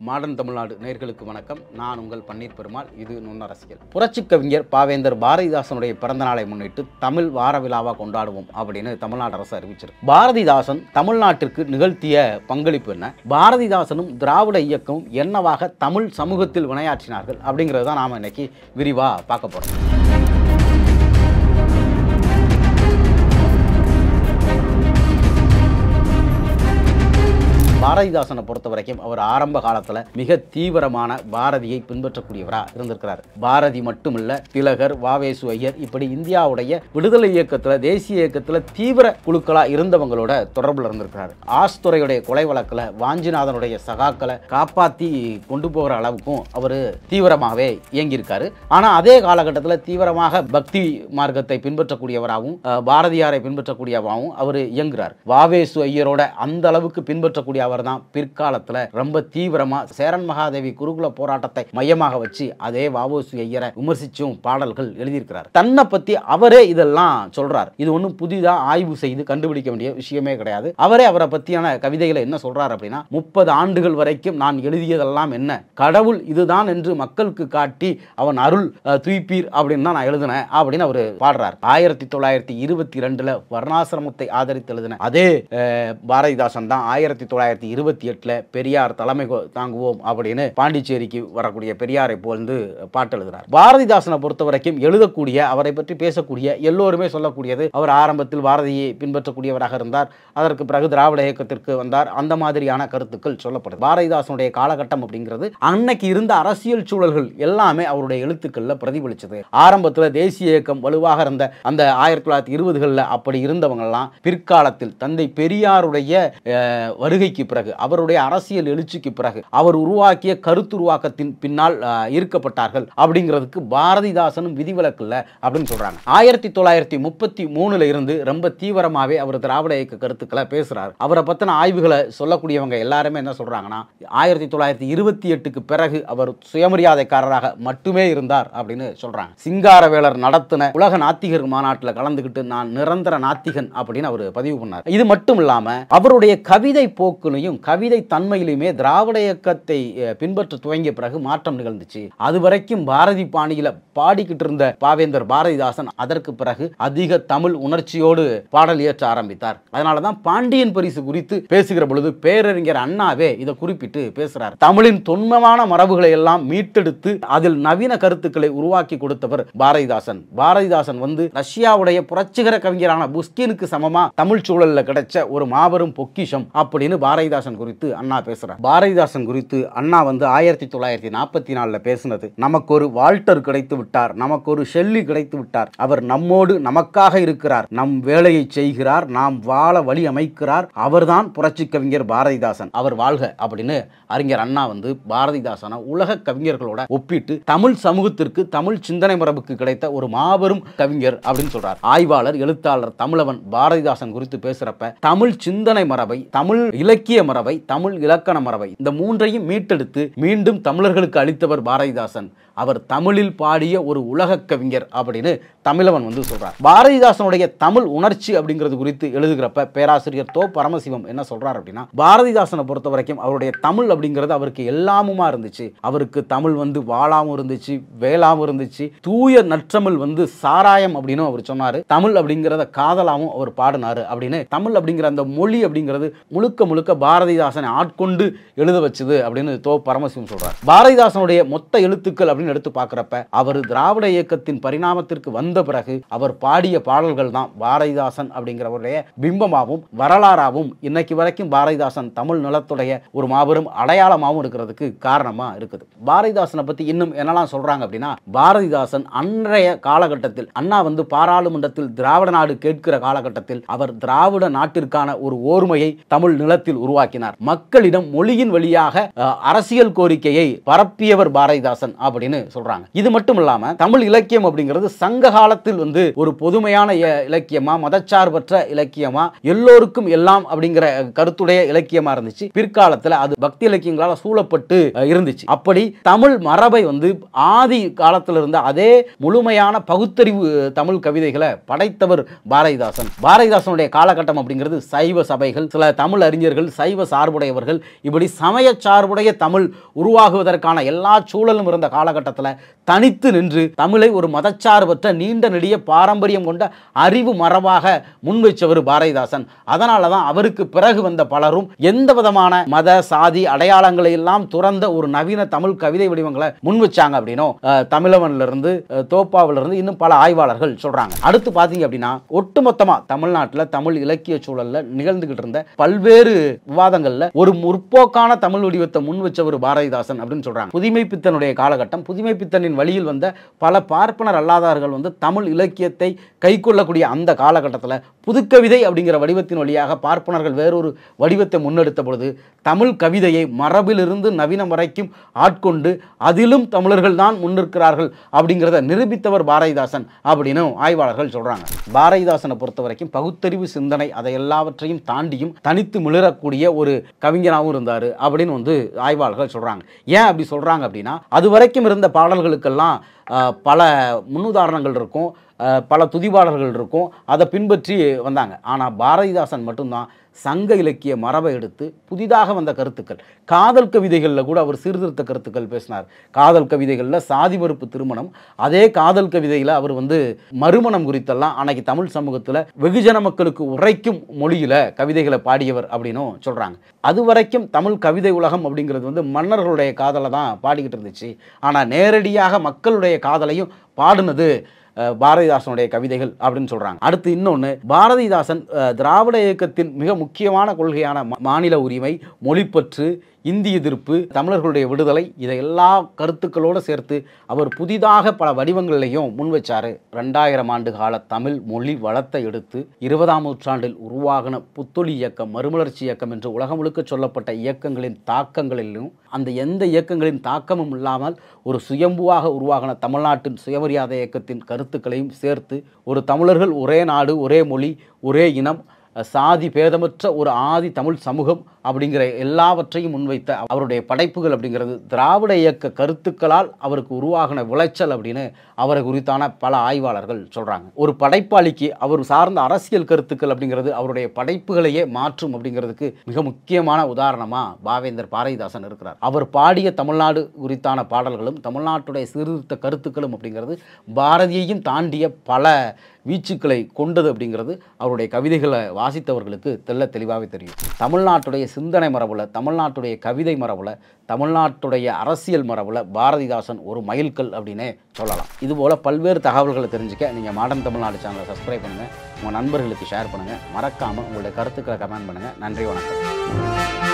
Modern Tamil Nadu நேயர்களுக்கு வணக்கம். நான் உங்கள் பன்னீர் பெருமாள். இது நுண்ணரசியல். புரட்சிக் கவிஞர் பாவேந்தர் பாரதிதாசனுடைய பிறந்த நாளை முன்னிட்டு தமிழ் வார விழாவாக கொண்டாடுவோம் அப்படின்னு தமிழ்நாடு அரசு அறிவிச்சிருக்கு. பாரதிதாசன் தமிழ்நாட்டிற்கு நிகழ்த்திய பங்களிப்பு என்ன, பாரதிதாசனும் திராவிட இயக்கமும் என்னவாக தமிழ் சமூகத்தில் வினையாற்றினார்கள் அப்படிங்கிறது தான் நாம் இன்னைக்கு விரிவாக பார்க்க போகிறோம். பாரதிதாசனை பொறுத்த வரைக்கும் அவர் ஆரம்ப காலத்தில் மிக தீவிரமான பாரதியை பின்பற்றக்கூடியவராக இருந்திருக்கிறார். பாரதி மட்டுமில்ல, திலகர், வாவேசு ஐயர், இப்படி இந்தியாவுடைய விடுதலை இயக்கத்தில், தேசிய இயக்கத்தில் தீவிர குழுக்களாக இருந்தவங்களோட தொடர்பில் இருந்திருக்கிறார். ஆஸ்துரையுடைய கொலை வழக்கில் வாஞ்சிநாதனுடைய சகாக்களை காப்பாற்றி கொண்டு போகிற அளவுக்கும் அவர் தீவிரமாகவே இயங்கியிருக்காரு. ஆனால் அதே காலகட்டத்தில் தீவிரமாக பக்தி மார்க்கத்தை பின்பற்றக்கூடியவராகவும் பாரதியாரை பின்பற்றக்கூடியவராகவும் அவர் இயங்குகிறார். வாவேசு ஐயரோட அந்த அளவுக்கு பின்பற்றக்கூடிய அவர் தான் பிற்காலத்தில் ரொம்ப தீவிரமா சேரன் மகாதேவி குருகுல போராட்டத்தை மையமாக வச்சு அதே வாவேசு ஐயரை விமர்சிச்சும் பாடல்கள் எழுதியிருக்கிறார். தன்னை பத்தி அவரே இதெல்லாம் சொல்றார். இது ஒன்றும் புதிதா ஆய்வு செய்து கண்டுபிடிக்க வேண்டிய விஷயமே கிடையாது. அவரை பத்தியான கவிதைகளை என்ன சொல்றார் அப்படின்னா, 30 ஆண்டுகள் வரைக்கும் நான் எழுதியதெல்லாம் என்ன, கடவுள் இதுதான் என்று மக்களுக்கு காட்டி அவன் அருள் துய்ப்பீர் அப்படின்னு தான் நான் எழுதினேன் அப்படின்னு அவர் பாடுறார். 1922 வர்ணாசிரமத்தை ஆதரித்து எழுதின அதே பாரதிதாசன் தான் 1928 பெரியார் தலைமை தாங்குவோம் அப்படின்னு பாண்டிச்சேரிக்கு வரக்கூடிய பெரியாரை போன்று பாட்டு எழுதுகிறார். பாரதிதாசனை பொறுத்த வரைக்கும் எழுதக்கூடிய, அவரை பற்றி பேசக்கூடிய எல்லோருமே சொல்லக்கூடியது, அவர் ஆரம்பத்தில் பாரதியை பின்பற்றக்கூடியவராக இருந்தார், அதற்கு பிறகு திராவிட இயக்கத்திற்கு வந்தார், அந்த மாதிரியான கருத்துக்கள் சொல்லப்படுது. பாரதிதாசனுடைய காலகட்டம் அப்படிங்கிறது அன்னைக்கு இருந்த அரசியல் சூழல்கள் எல்லாமே அவருடைய எழுத்துக்கள்ல பிரதிபலிச்சது. ஆரம்பத்தில் தேசிய இயக்கம் வலுவாக இருந்த அந்த 1920களில் அப்படி இருந்தவங்கெல்லாம் பிற்காலத்தில் தந்தை பெரியாருடைய வருகைக்கு பிறகு, அவருடைய அரசியல் எழுச்சிக்கு பிறகு அவர் உருவாக்கிய கருத்துருவாக்கத்தின் பின்னால் ஈர்க்கப்பட்டார்கள் அப்படிங்கிறதுக்கு பாரதிதாசனும் விதிவிலக்கில்ல அப்படின்னு சொல்றாங்க. 1933 இருந்து ரொம்ப தீவிரமாவே அவர் திராவிட இயக்க கருத்துக்களை பேசுறார். அவரை பத்தின ஆய்வுகளை சொல்லக்கூடியவங்க எல்லாருமே என்ன சொல்றாங்கன்னா, 1928க்கு பிறகு அவர் சுயமரியாதைக்காரராக மட்டுமே இருந்தார் அப்படின்னு சொல்றாங்க. சிங்காரவேலர் நடத்தின உலக நாத்திகர் மாநாட்டில் கலந்துகிட்டு நான் நிரந்தர நாத்திகன் அப்படின்னு அவர் பதிவு பண்ணார். இது மட்டும் இல்லாம அவருடைய கவிதை போக்குலையும் கவிதை தன்மையிலுமே திராவிட இயக்கத்தை பின்பற்ற துவங்கிய பிறகு மாற்றம் நிகழ்ந்துச்சு. அது வரைக்கும் பாரதி பாணியில பாடிக்கிட்டு இருந்த பாவேந்தர் பாரதிதாசன் அதற்கு பிறகு அதிக தமிழ் உணர்ச்சியோடு பாடல் இயற்ற ஆரம்பித்தார். அதனாலதான் பாண்டியன் பரிசு குறித்து பேசுகிற பொழுது பேரறிஞர் அண்ணாவே இதை குறிப்பிட்டு பேசுறார். தமிழின் தொன்மமான மரபுகளை எல்லாம் மீட்டெடுத்து அதில் நவீன கருத்துக்களை உருவாக்கி கொடுத்தவர் பாரதிதாசன். பாரதிதாசன் ரஷ்யாவுடைய புரட்சிகர கவிஞரான புஷ்கினுக்கு சமமா தமிழ் சூழல்ல கிடைச்ச ஒரு மாபெரும் பொக்கிஷம் அப்படின்னு பாரதிதாசன் குறித்து அண்ணா பேசுறார். பாரதிதாசன் குறித்து அண்ணா 1944 பேசினது, நமக்கு ஒரு வால்டர் கிடைத்து விட்டார், நமக்கு ஒரு ஷெல்லி கிடைத்து விட்டார், அவர் நம்மோடு நமக்காக இருக்கிறார், நம் வேலையை செய்கிறார், நாம் வாழ வழி அமைக்கிறார், அவர்தான் புரட்சி கவிஞர் பாரதிதாசன், அவர் வாழ்க அப்படின்னு அறிஞர் அண்ணா பாரதிதாசனை உலக கவிஞர்களோட ஒப்பிட்டு தமிழ் சமூகத்திற்கு, தமிழ் சிந்தனை மரபுக்கு கிடைத்த ஒரு மாபெரும் கவிஞர் அப்படின்னு சொல்றார். ஆய்வாளர், எழுத்தாளர் தமிழவன் பாரதிதாசன் குறித்து பேசுறப்ப தமிழ் சிந்தனை மரபை, தமிழ் இலக்கிய மரபை, தமிழ் இலக்கண மரபை, இந்த மூன்றையும் மீட்டெடுத்து மீண்டும் தமிழர்களுக்கு அளித்தவர் பாரதிதாசன், அவர் தமிழில் பாடிய ஒரு உலக கவிஞர் அப்படின்னு தமிழவன் சொல்றார். பாரதிதாசனுடைய தமிழ் உணர்ச்சி அப்படிங்கிறது குறித்து எழுதுகிறப்ப பேராசிரியர் தோ பரமசிவம் என்ன சொல்றார் அப்படின்னா, பாரதிதாசனை பொறுத்த வரைக்கும் அவருடைய தமிழ் அப்படிங்கிறது அவருக்கு எல்லாமுமா இருந்துச்சு. அவருக்கு தமிழ் வாழாம இருந்துச்சு, வேளாம இருந்துச்சு, தூய நற்றமிழ் சாராயம் அப்படின்னு அவர் சொன்னாரு, தமிழ் அப்படிங்கிறத காதலாவும் அவர் பாடினாரு அப்படின்னு. தமிழ் அப்படிங்கிற அந்த மொழி அப்படிங்கிறது முழுக்க முழுக்க பாரதிதாசனை ஆட்கொண்டு எழுத வச்சது அப்படின்னு தோ பரமசிவம் சொல்றார். பாரதிதாசனுடைய மொத்த எழுத்துக்கள் அப்படின்னு எடுத்து பார்க்கிறப்ப அவர் திராவிட இயக்கத்தின் பரிணாமத்திற்கு வந்த பிறகு அவர் பாடிய பாடல்கள் தான் பாரதிதாசன் அப்படிங்கிறவருடைய பிம்பமாகவும் வரலாறாகவும் இன்னைக்கு வரைக்கும் பாரதிதாசன் தமிழ் நிலத்துடைய ஒரு மாபெரும் அடையாளமாகவும் இருக்கிறதுக்கு காரணமா இருக்குது. பாரதிதாசனை பத்தி இன்னும் என்னெல்லாம் சொல்றாங்க அப்படின்னா, பாரதிதாசன் அன்றைய காலகட்டத்தில் அண்ணா பாராளுமன்றத்தில் திராவிட நாடு கேட்கிற காலகட்டத்தில் அவர் திராவிட நாட்டிற்கான ஒரு ஓர்மையை தமிழ் நிலத்தில் உருவாக்கினார். மக்களிடம் மொழியின் வழியாக அரசியல் கோரிக்கையை பரப்பியவர் பாரதிதாசன் அப்படின்னு சொல்றாங்க. இது மட்டும் இல்லாம தமிழ் இலக்கியம் அப்படிங்கிறது சங்க காலத்தில் ஒரு பொதுமையான இலக்கியமா, மதச்சார்பற்ற இலக்கியமா, எல்லோருக்கும் எல்லாம் அப்படிங்கிற கருத்துடைய இலக்கியமா இருந்துச்சு. பிற்காலத்தில் அது பக்தி இலக்கியங்களால் சூழப்பட்டு இருந்துச்சு. அப்படி தமிழ் மரபை ஆதி காலத்தில் இருந்த அதே முழுமையான பகுத்தறிவு தமிழ் கவிதைகளை படைத்தவர் பாரதிதாசன். பாரதிதாசனுடைய காலகட்டம் அப்படிங்கிறது சைவ சபைகள், சில தமிழ் அறிஞர்கள் சைவ சார்புடையவர்கள், இப்படி சமய சார்புடைய தமிழ் உருவாகுவதற்கான எல்லா சூழலும் இருந்த காலகட்டத்தில் தனித்து நின்று தமிழை ஒரு மதச்சார்பற்ற நீண்ட நெடிய பாரம்பரியம் கொண்ட அறிவு மரபாக முன்வைச்சவர் பாரதிதாசன். அதனால தான் அவருக்கு பிறகு வந்த பலரும் எந்த விதமான மத சாதி அடையாளங்களை எல்லாம் துறந்த ஒரு நவீன தமிழ் கவிதை வடிவங்களை முன்வச்சாங்க அப்படின்னும் தமிழவன்ல இருந்து தோப்பாவில இருந்து இன்னும் பல ஆய்வாளர்கள் சொல்றாங்க. அடுத்து பாத்தீங்க அப்படின்னா ஒட்டுமொத்தமா தமிழ்நாட்டில் தமிழ் இலக்கிய சூழல்ல நிகழ்ந்துகிட்டு இருந்த பல்வேறு விவாதங்கள்ல ஒரு முற்போக்கான தமிழ் வடிவத்தை முன் வச்சவர் பாரதிதாசன் அப்படின்னு சொல்றாங்க. புதுமை பித்தனுடைய காலகட்டம், புதுமை பித்தனின் வழியில் வந்த பல பார்ப்பனர் அல்லாதார்கள் வந்து தமிழ் இலக்கியத்தை கை கொள்ளக்கூடிய அந்த காலகட்டத்தில் புதுக்கவிதை அப்படிங்கிற வடிவத்தின் வழியாக பார்ப்பனர்கள் வேறொரு வடிவத்தை முன்னெடுத்த பொழுது தமிழ் கவிதையை மரபிலிருந்து நவீனம் வரைக்கும் ஆட்கொண்டு அதிலும் தமிழர்கள் தான் முன்னிற்கிறார்கள் அப்படிங்கிறத நிரூபித்தவர் பாரதிதாசன் அப்படின்னு ஆய்வாளர்கள் சொல்றாங்க. பாரதிதாசனை பொறுத்த வரைக்கும் பகுத்தறிவு சிந்தனை அதை எல்லாவற்றையும் தாண்டியும் தனித்து மிளறக்கூடிய ஒரு கவிஞனாகவும் இருந்தார் அப்படின்னு வந்து ஆய்வாளர்கள் சொல்றாங்க. ஏன் அப்படி சொல்றாங்க அப்படின்னா, அது வரைக்கும் இருந்த பாடல்களுக்கெல்லாம் பல முன்னுதாரணங்கள் இருக்கும், பல துதிபாடல்கள் இருக்கும், அதை பின்பற்றி வந்தாங்க. ஆனால் பாரதிதாசன் மட்டும்தான் சங்க இலக்கிய மரபை எடுத்து புதிதாக வந்த கருத்துக்கள், காதல் கவிதைகளில் கூட அவர் சீர்திருத்த கருத்துக்கள் பேசினார். காதல் கவிதைகளில் சாதி மறுப்பு திருமணம், அதே காதல் கவிதையில் அவர் வந்து மறுமணம் குறித்தெல்லாம் அன்னைக்கு தமிழ் சமூகத்தில் வெகுஜன மக்களுக்கு உரைக்கும் மொழியில் கவிதைகளை பாடியவர் அப்படின்னும் சொல்கிறாங்க. அது வரைக்கும் தமிழ் கவிதை உலகம் அப்படிங்கிறது வந்து மன்னர்களுடைய காதலை தான் பாடிக்கிட்டு இருந்துச்சு. ஆனால் நேரடியாக மக்களுடைய காதலையும் பாடினது பாரதிதாசனுடைய கவிதைகள் அப்படின்னு சொல்றாங்க. அடுத்து இன்னொன்று, பாரதிதாசன் திராவிட இயக்கத்தின் மிக முக்கியமான கொள்கையான மாநில உரிமை, மொழிப்பற்று, இந்தி எதிர்ப்பு, தமிழர்களுடைய விடுதலை, இதை எல்லா கருத்துக்களோடு சேர்த்து அவர் புதிதாக பல வடிவங்களையும் முன்வச்சாரு. 2000 ஆண்டு கால தமிழ் மொழி வளத்தை எடுத்து 20ஆம் நூற்றாண்டில் உருவாகின புத்தொழி இயக்கம், மறுமலர்ச்சி இயக்கம் என்று உலகம் முழுக்க சொல்லப்பட்ட இயக்கங்களின் தாக்கங்களிலும் அந்த எந்த இயக்கங்களின் தாக்கமும் இல்லாமல் ஒரு சுயம்புவாக உருவாகின தமிழ்நாட்டின் சுயமரியாதை இயக்கத்தின் கருத்துக்களையும் சேர்த்து ஒரு தமிழர்கள் ஒரே நாடு, ஒரே மொழி, ஒரே இனம், சாதி பேதமற்ற ஒரு ஆதி தமிழ் சமூகம் அப்படிங்கிற எல்லாவற்றையும் முன்வைத்த அவருடைய படைப்புகள் அப்படிங்கிறது திராவிட இயக்க கருத்துக்களால் அவருக்கு உருவாகின விளைச்சல் அப்படின்னு அவரை குறித்தான பல ஆய்வாளர்கள் சொல்கிறாங்க. ஒரு படைப்பாளிக்கு அவர் சார்ந்த அரசியல் கருத்துக்கள் அப்படிங்கிறது அவருடைய படைப்புகளையே மாற்றும் அப்படிங்கிறதுக்கு மிக முக்கியமான உதாரணமாக பாவேந்தர் பாரதிதாசன் இருக்கிறார். அவர் பாடிய தமிழ்நாடு குறித்தான பாடல்களும் தமிழ்நாட்டுடைய சீர்திருத்த கருத்துக்களும் அப்படிங்கிறது பாரதியையும் தாண்டிய பல வீச்சுக்களை கொண்டது அப்படிங்கிறது அவருடைய கவிதைகளை வாசித்தவர்களுக்கு தெளிவாகவே தெரியும். தமிழ்நாட்டுடைய சிந்தனை மரபுல, தமிழ்நாட்டுடைய கவிதை மரபுல, தமிழ்நாட்டுடைய அரசியல் மரபுல பாரதிதாசன் ஒரு மைல்கல் அப்படின்னே சொல்லலாம். இதுபோல் பல்வேறு தகவல்களை தெரிஞ்சுக்க நீங்கள் மாடர்ன் தமிழ்நாடு சேனலை சப்ஸ்கிரைப் பண்ணுங்கள், உங்கள் நண்பர்களுக்கு ஷேர் பண்ணுங்கள், மறக்காமல் உங்களுடைய கருத்துக்களை கமெண்ட் பண்ணுங்கள். நன்றி, வணக்கம்.